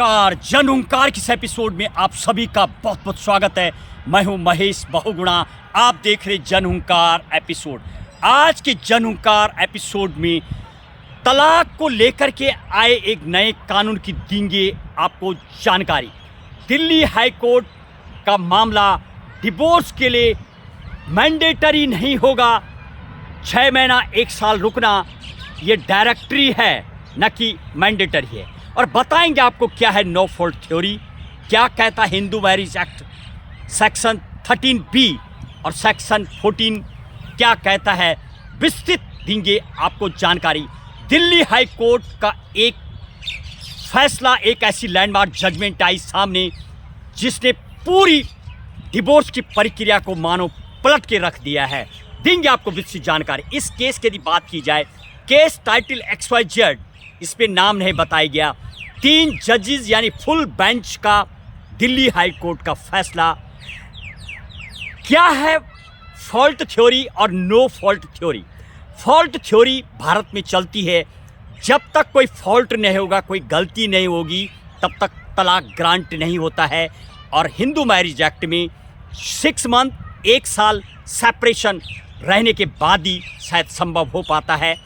नमस्कार, जन हुंकार की इस एपिसोड में आप सभी का बहुत बहुत स्वागत है। मैं हूं महेश बहुगुणा, आप देख रहे जन हुंकार एपिसोड। आज के जन हुंकार एपिसोड में तलाक को लेकर के आए एक नए कानून की देंगे आपको जानकारी। दिल्ली हाई कोर्ट का मामला डिवोर्स के लिए मैंडेटरी नहीं होगा, 6 महीना 1 साल रुकना, ये डायरेक्टरी है न कि मैंडेटरी है। और बताएंगे आपको क्या है नो फॉल्ट थ्योरी, क्या कहता है Hindu marriage act section 13B और सेक्शन 14 क्या कहता है, विस्तृत देंगे आपको जानकारी। दिल्ली हाई कोर्ट का एक फैसला, एक ऐसी लैंडमार्क जजमेंट आई सामने जिसने पूरी डिवोर्स की प्रक्रिया को मानो पलट के रख दिया है। देंगे आपको विस्तृत जानकारी। इस केस की यदि बात की जाए, केस टाइटल XYZ, इस पे नाम नहीं बताया गया। 3 जजेस यानी फुल बेंच का दिल्ली हाई कोर्ट का फैसला। क्या है फॉल्ट थ्योरी और no fault theory? Fault theory Bharat में चलती है, जब तक कोई फॉल्ट नहीं होगा, कोई गलती नहीं होगी, तब तक तलाक ग्रांट नहीं होता है। और हिंदू मैरिज एक्ट में 6 मंथ 1 साल सेपरेशन रहने के बाद ही शायद संभव हो पाता है।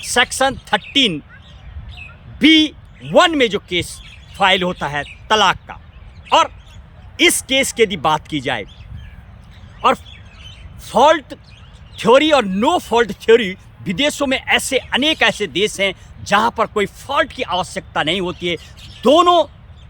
सेक्शन 13B(1) में जो केस फाइल होता है तलाक का, और इस केस की यदि बात की जाए, और फॉल्ट थ्योरी और नो फॉल्ट थ्योरी, विदेशों में ऐसे अनेक ऐसे देश हैं जहां पर कोई फॉल्ट की आवश्यकता नहीं होती है। दोनों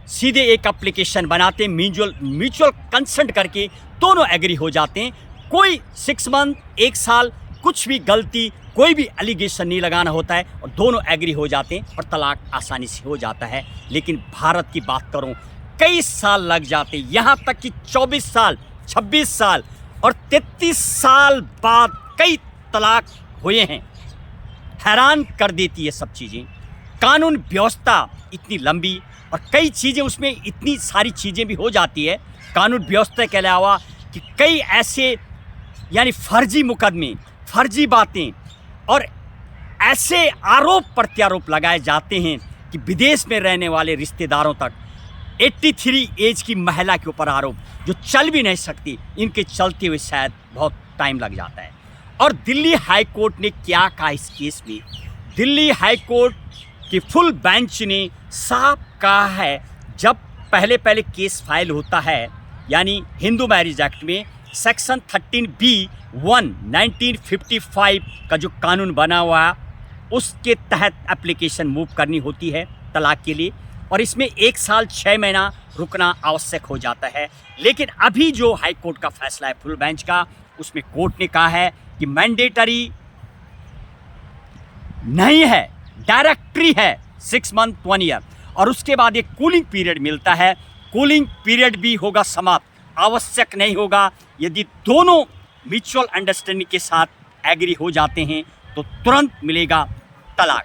सीधे एक एप्लीकेशन बनाते हैं, म्यूचुअल कंसेंट करके दोनों एग्री हो जाते हैं। कोई 6 मंथ 1 साल कुछ भी गलती, कोई भी एलिगेशन नहीं लगाना होता है और दोनों एग्री हो जाते हैं और तलाक आसानी से हो जाता है। लेकिन भारत की बात करूं, कई साल लग जाते हैं, यहाँ तक कि 24 साल, 26 साल और 33 साल बाद कई तलाक हुए हैं। हैरान कर देती है सब चीज़ें। कानून व्यवस्था इतनी लंबी और कई चीज़ें उसमें इतनी सारी चीज़ें भी हो जाती है कानून व्यवस्था के अलावा, कि कई ऐसे यानी फर्जी मुकदमे, फर्जी बातें और ऐसे आरोप प्रत्यारोप लगाए जाते हैं कि विदेश में रहने वाले रिश्तेदारों तक 83 एज की महिला के ऊपर आरोप, जो चल भी नहीं सकती, इनके चलते हुए शायद बहुत टाइम लग जाता है। और दिल्ली हाई कोर्ट ने क्या कहा इस केस में? दिल्ली हाई कोर्ट की फुल बेंच ने साफ कहा है, जब पहले केस फाइल होता है, यानी हिंदू मैरिज एक्ट में सेक्शन 13B(1) 1955 का जो कानून बना हुआ है, उसके तहत एप्लीकेशन मूव करनी होती है तलाक के लिए, और इसमें 1 साल 6 महीना रुकना आवश्यक हो जाता है। लेकिन अभी जो हाई कोर्ट का फैसला है फुल बेंच का, उसमें कोर्ट ने कहा है कि मैंडेटरी नहीं है, डायरेक्टरी है 6 मंथ 1 ईयर, और उसके बाद एक कूलिंग पीरियड मिलता है। कूलिंग पीरियड भी होगा समाप्त, आवश्यक नहीं होगा। यदि दोनों म्यूचुअल अंडरस्टैंडिंग के साथ एग्री हो जाते हैं तो तुरंत मिलेगा तलाक।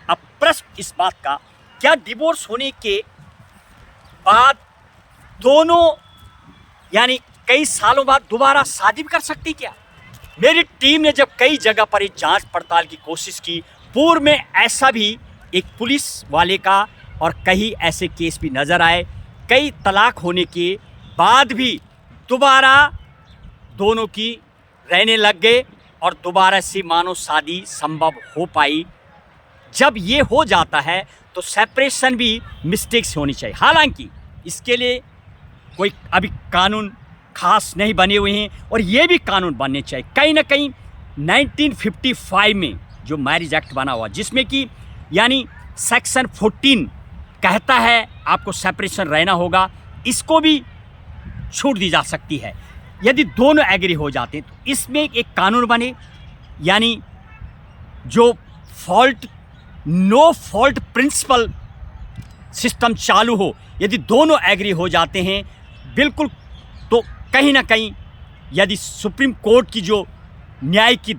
अब प्रश्न इस बात का, क्या डिवोर्स होने के बाद दोनों यानी कई सालों बाद दोबारा शादी भी कर सकती क्या? मेरी टीम ने जब कई जगह पर इस जांच पड़ताल की कोशिश की, पूर्व में ऐसा भी एक पुलिस वाले का और कई ऐसे केस भी नज़र आए, कई तलाक होने के बाद भी दोबारा दोनों की रहने लग गए और दोबारा से मानो शादी संभव हो पाई। जब ये हो जाता है तो सेपरेशन भी मिस्टेक्स होनी चाहिए। हालांकि इसके लिए कोई अभी कानून खास नहीं बने हुए हैं, और ये भी कानून बनने चाहिए। कहीं ना कहीं 1955 में जो मैरिज एक्ट बना हुआ, जिसमें कि यानी सेक्शन 14 कहता है आपको सेपरेशन रहना होगा, इसको भी छूट दी जा सकती है यदि दोनों एग्री हो जाते हैं। तो इसमें एक कानून बने, यानी जो fault no fault principle system चालू हो। यदि दोनों एग्री हो जाते हैं बिल्कुल, तो कहीं ना कहीं यदि सुप्रीम कोर्ट की जो न्याय की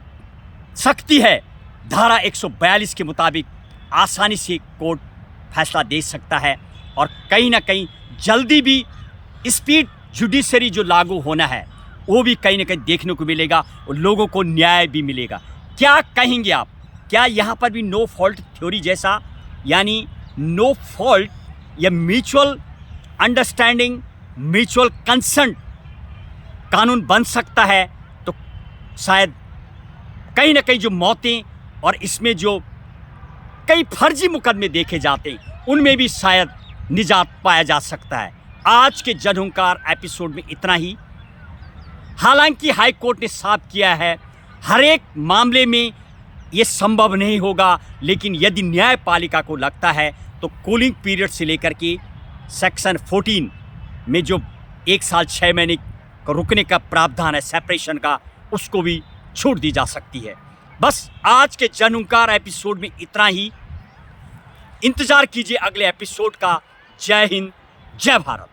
शक्ति है, धारा 142 के मुताबिक आसानी से कोर्ट फैसला दे सकता है, और कहीं ना कहीं जल्दी भी स्पीड जुडिशरी जो लागू होना है वो भी कहीं ना कहीं देखने को मिलेगा और लोगों को न्याय भी मिलेगा। क्या कहेंगे आप? क्या यहाँ पर भी नो फॉल्ट थ्योरी जैसा, यानी नो फॉल्ट यह म्यूचुअल अंडरस्टैंडिंग, म्यूचुअल कंसेंट कानून बन सकता है तो शायद कहीं ना कहीं जो मौतें और इसमें जो कई फर्जी मुकदमे देखे जाते हैं उनमें भी शायद निजात पाया जा सकता है। आज के जनहुंकार एपिसोड में इतना ही। हालांकि हाई कोर्ट ने साफ किया है हर एक मामले में ये संभव नहीं होगा, लेकिन यदि न्यायपालिका को लगता है तो कूलिंग पीरियड से लेकर के सेक्शन 14 में जो 1 साल 6 महीने का रुकने का प्रावधान है सेपरेशन का, उसको भी छूट दी जा सकती है। बस आज के जनहुंकार एपिसोड में इतना ही। इंतजार कीजिए अगले एपिसोड का। जय हिंद, जय भारत।